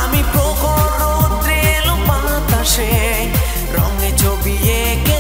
আমি প্রখর রৌদ্রে এলো বাতাসে রঙে ছবি এঁকে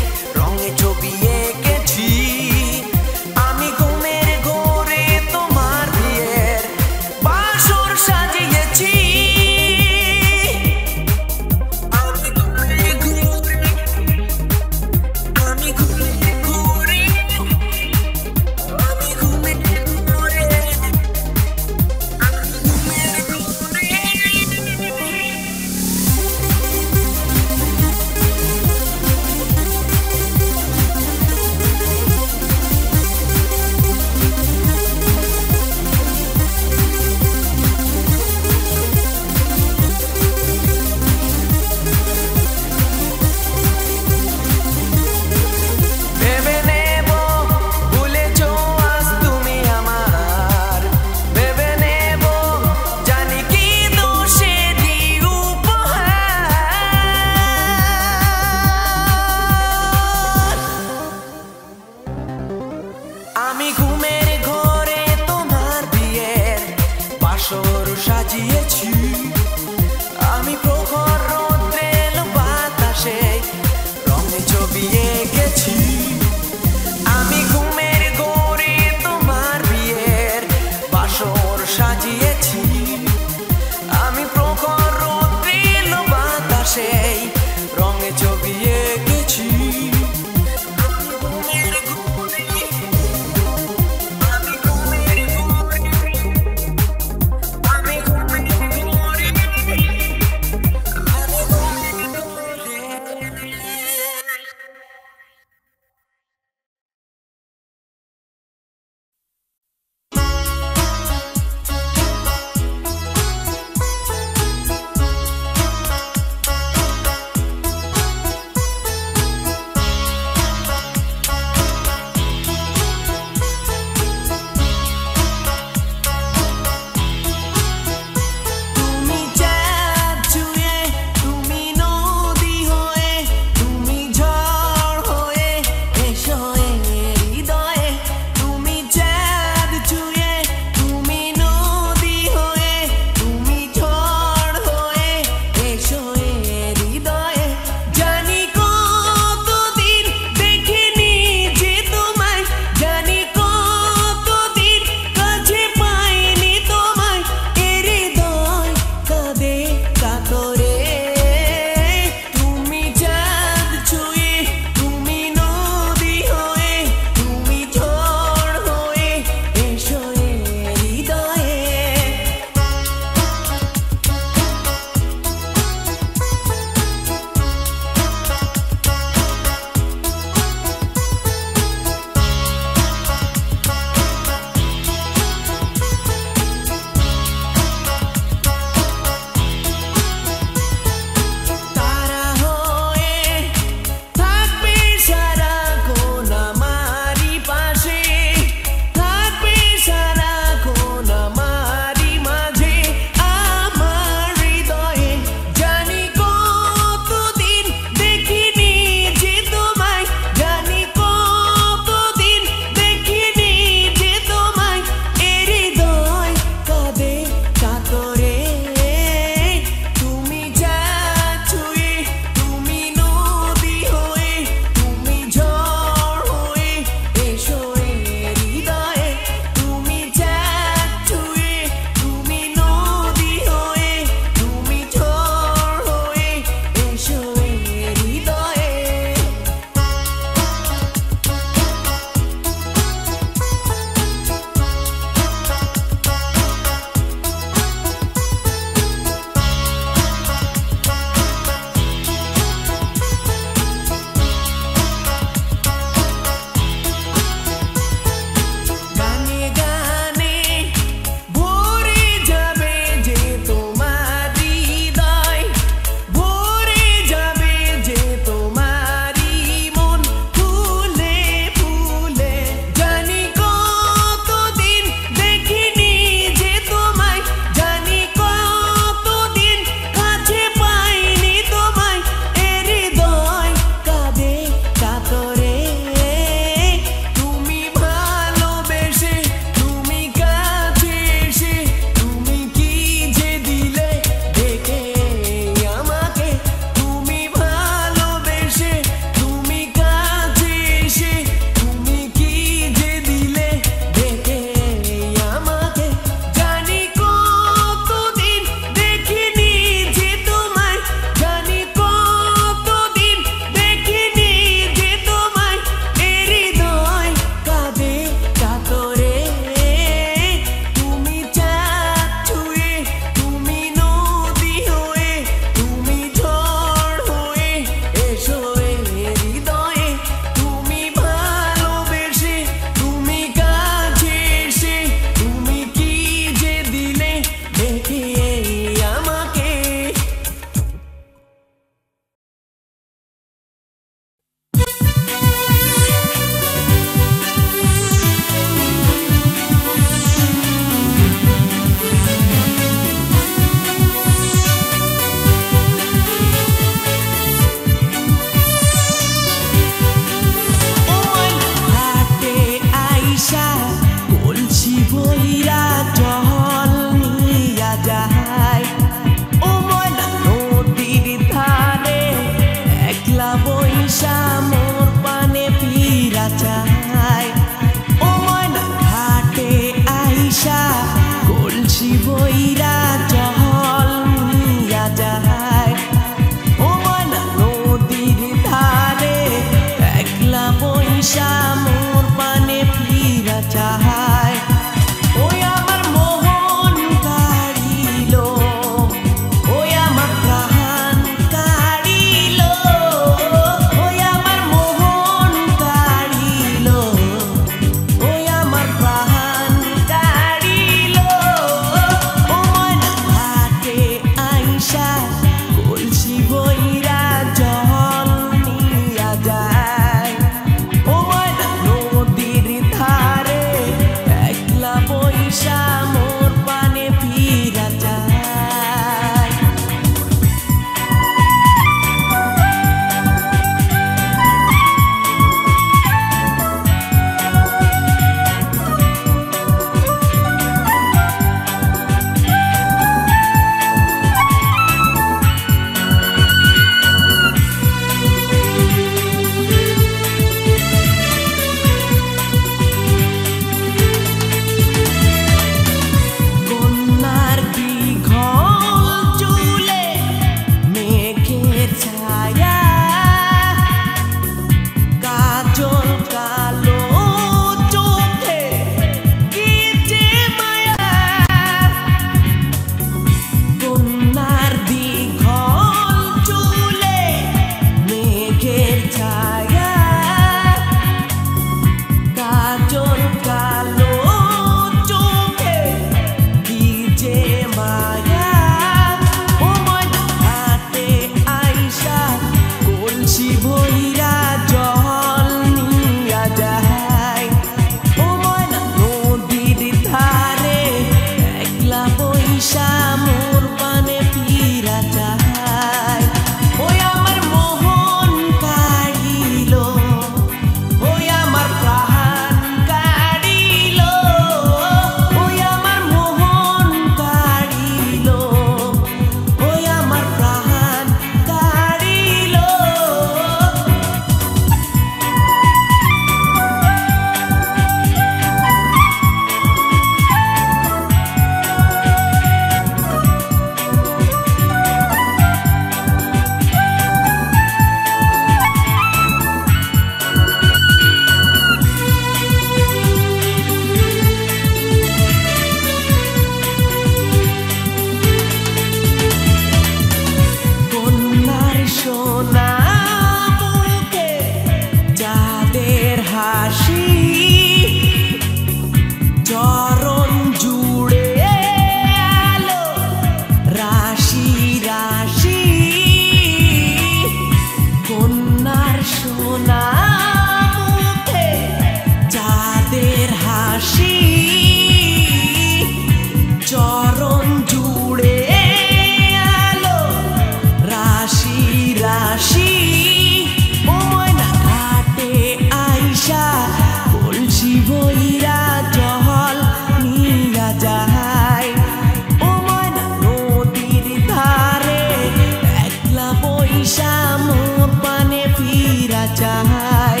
বৈশা মোর পানে ফিরা চাই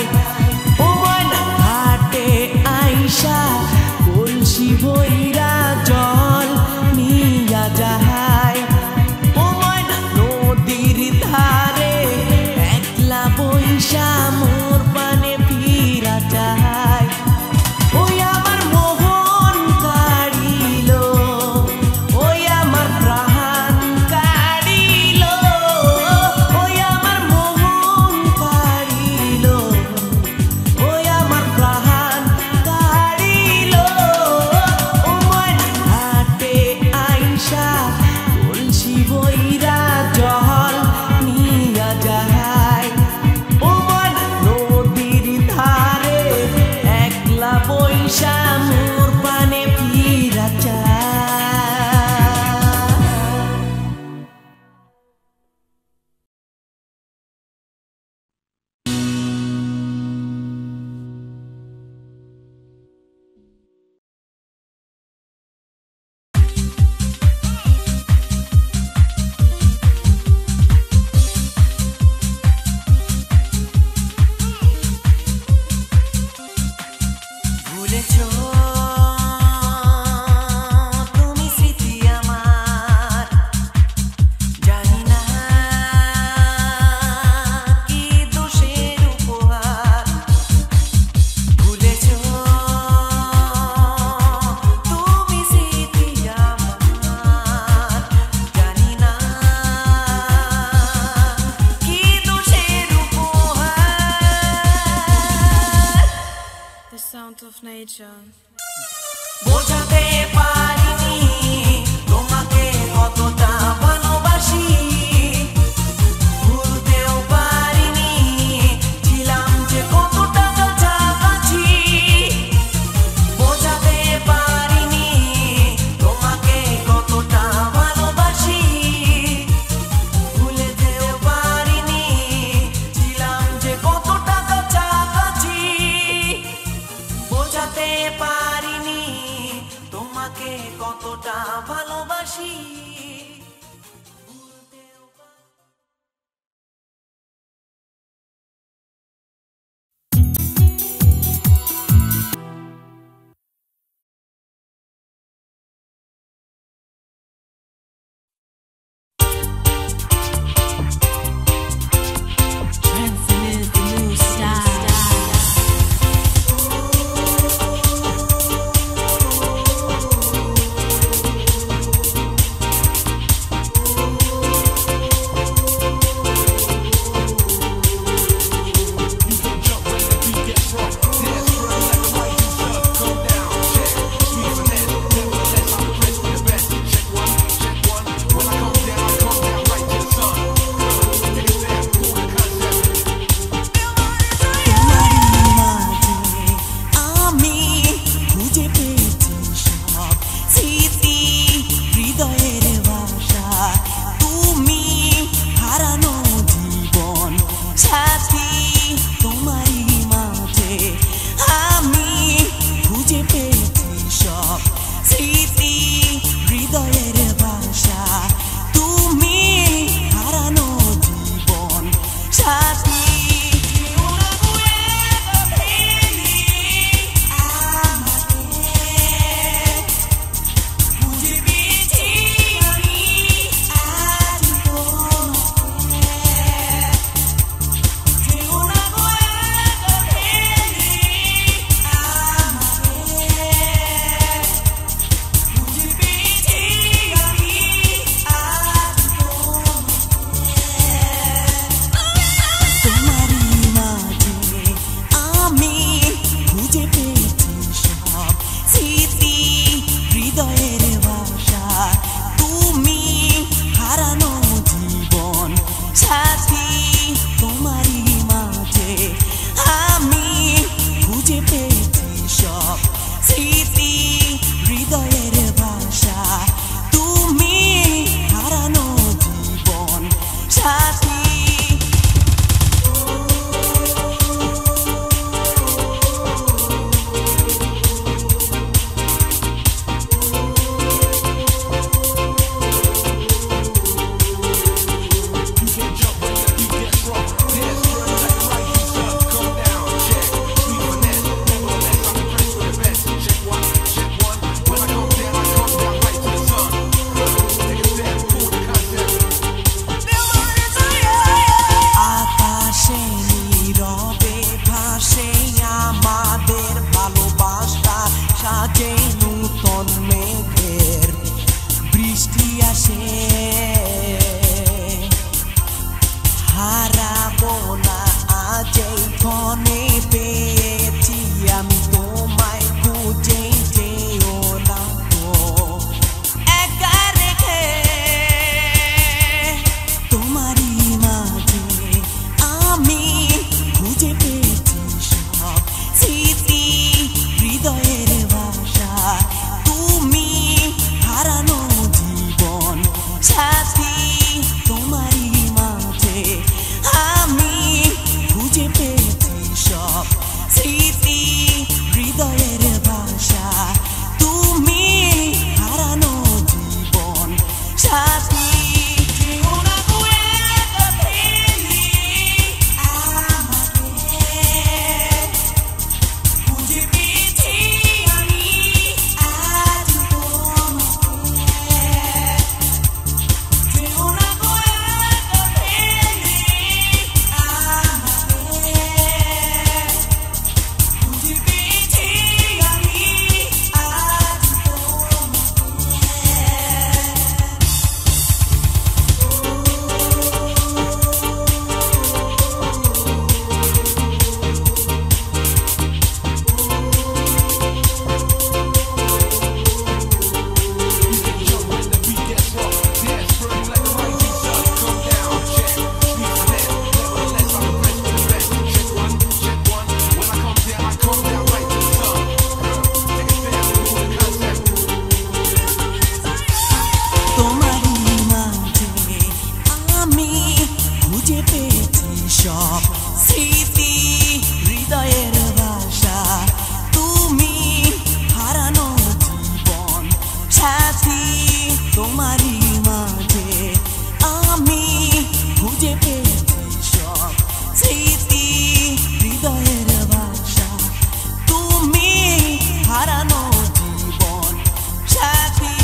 ও ময়না ঘাটে আইসা কলসি ভইরা জল নিয়া যায় ও ময়না নদীর ধারে একলা বৈশা মোর পানে ফিরা চাই ওই আমার মোহন কাড়িল ওই আমার প্রাণ কাড়িল ওই আমার মোহন কাড়িল ওই আমার প্রাণ কাড়িল ও ময়না ঘাটে আইসা কলসি বইরা জল নিয়া যায় ও ময়না নদীর ধারে একলা বৈশা মোর পানে ফিরা চায় ভুলেছো তুমি স্মৃতি আমার জানি না কি দোষের উপহার ভুলেছো তুমি স্মৃতি আমার জানি না কি দোষের উপহার The sound of nature. বোঝাতে পারিনি তোমাকে কতটা ভালোবাসি ভুলতেও পারিনি ছিলাম যে কতটা কাছাকাছি বোঝাতে পারিনি তোমাকে কতটা ভালোবাসি ভুলতেও পারিনি ছিলাম যে কতটা কাছাকাছি বোঝাতে পারিনি তোমাকে কতটা ভালোবাসি Dancing is the new style. খুঁজে পেয়েছি সব স্মৃতি হৃদয়ের ভাষা তুমি হারানো জীবন সাথী তোমারই মাঝে আমি খুঁজে পেয়েছি সব স্মৃতি হৃদয়ের ভাষা তুমি হারানো জীবন সাথী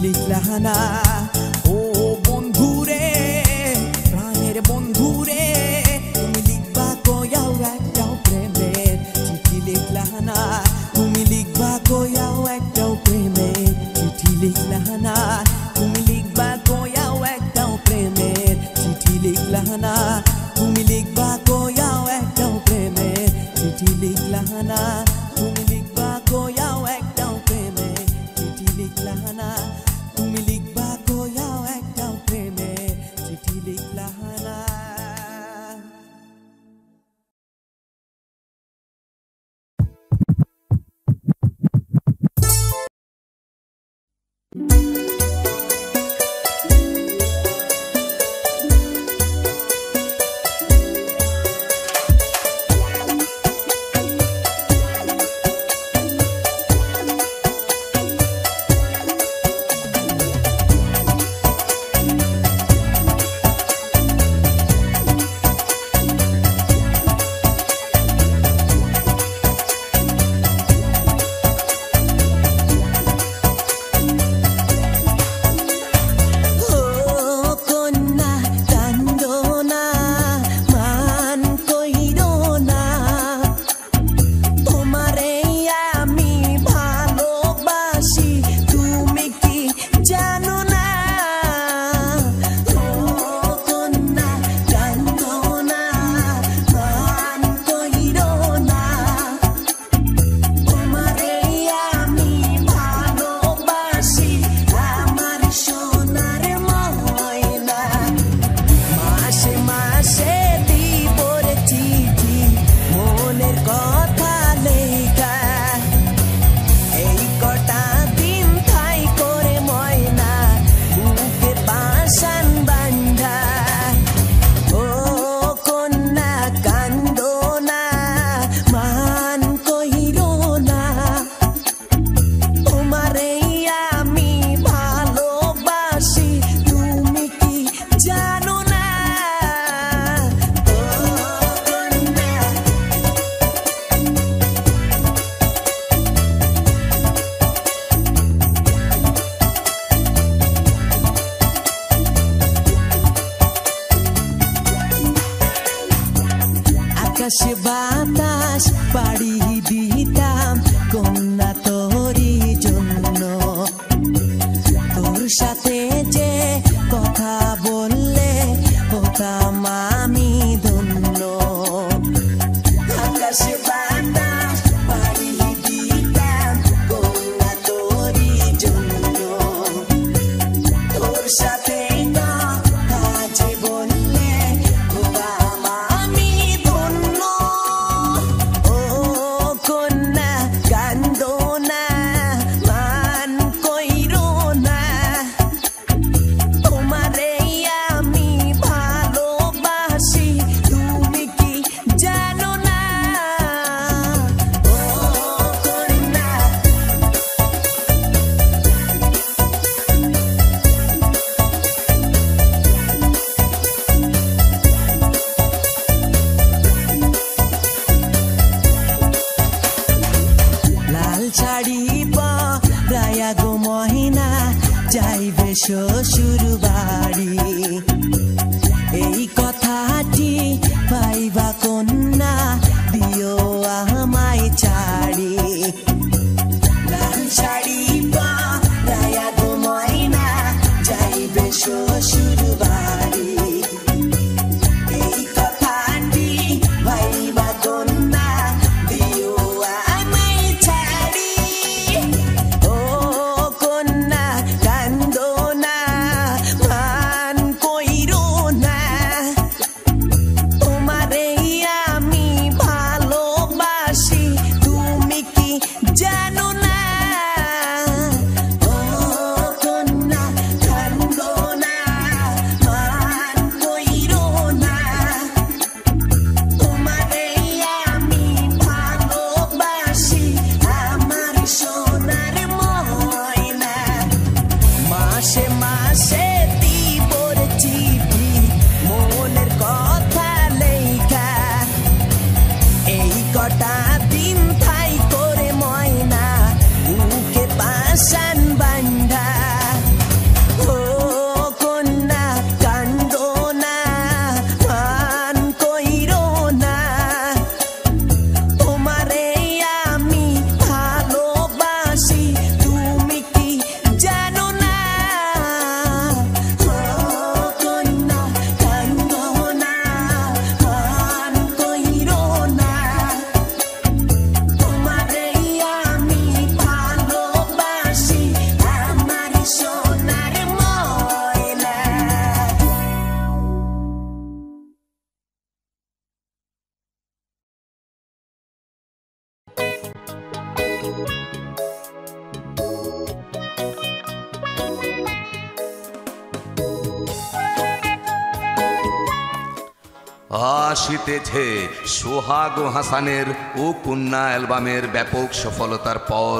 লিখলা না ও বন্ধুরে প্রাণের বন্ধুরে তুমি লিখবা কয়াও একটাও প্রেমের চিঠি লিখলা না তুমি লিখবা কয়াও একটাও প্রেমের চিঠি লিখলা না তুমি লিখবা কয়াও একটাও প্রেমের চিঠি লিখলা না তুমি লিখবা কয়াও একটাও প্রেমের চিঠি লিখলা না তুমি লিখবা কয়াও একটাও প্রেমের চিঠি লিখলা না তুমি লিখবা কয়াও একটাও প্রেমের চিঠি লিখলা না আকাশে বাতাস পাড়ি দিতাম কন্যা তোরই জন্য তোর সাথে যে কথা বললে হতাম আমি ধন্য আকাশে বাতাস পাড়ি দিতাম কন্যা তোরই জন্য তোর সাথে শ্বশুর বাড়ি এই কথাটি পাইবা কন্যা দিও আমায় ছাড়ি লাল শাড়ি পরায়া গো ময়না যাইবে শ্বশুর বাড়ি এই কথাটি পাইবা কন্যা দিও আমায় ছাড়ি ও কন্যা কান্দো আসিতেছে সোহাগ ও হাসানের ও কন্যা অ্যালবামের ব্যাপক সফলতার পর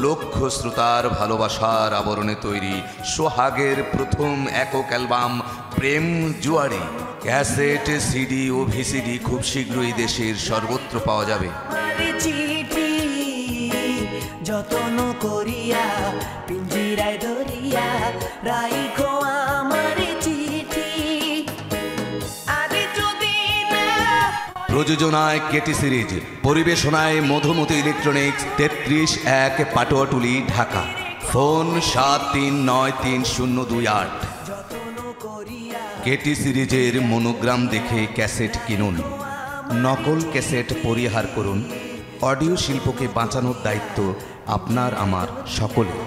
লক্ষ শ্রোতার ভালোবাসার আবরণে তৈরি সোহাগের প্রথম একক অ্যালবাম প্রেম জুয়ারি। ক্যাসেট, সিডি ও ভিসিডি খুব শীঘ্রই দেশের সর্বত্র পাওয়া যাবে। চিঠি যতন করিয়া পিঞ্জিরায় ধরিয়া রাইখো আমার চিঠি। প্রযোজনায় কেটি সিরিজ, পরিবেশনায় Madhumati electronics, 33-1 Patuatuli, Dhaka. Phone 73930228। KT সিরিজের মনোগ্রাম দেখে ক্যাসেট কিনুন, নকল ক্যাসেট পরিহার করুন। অডিও শিল্পকে বাঁচানোর দায়িত্ব আপনার আমার সকলের।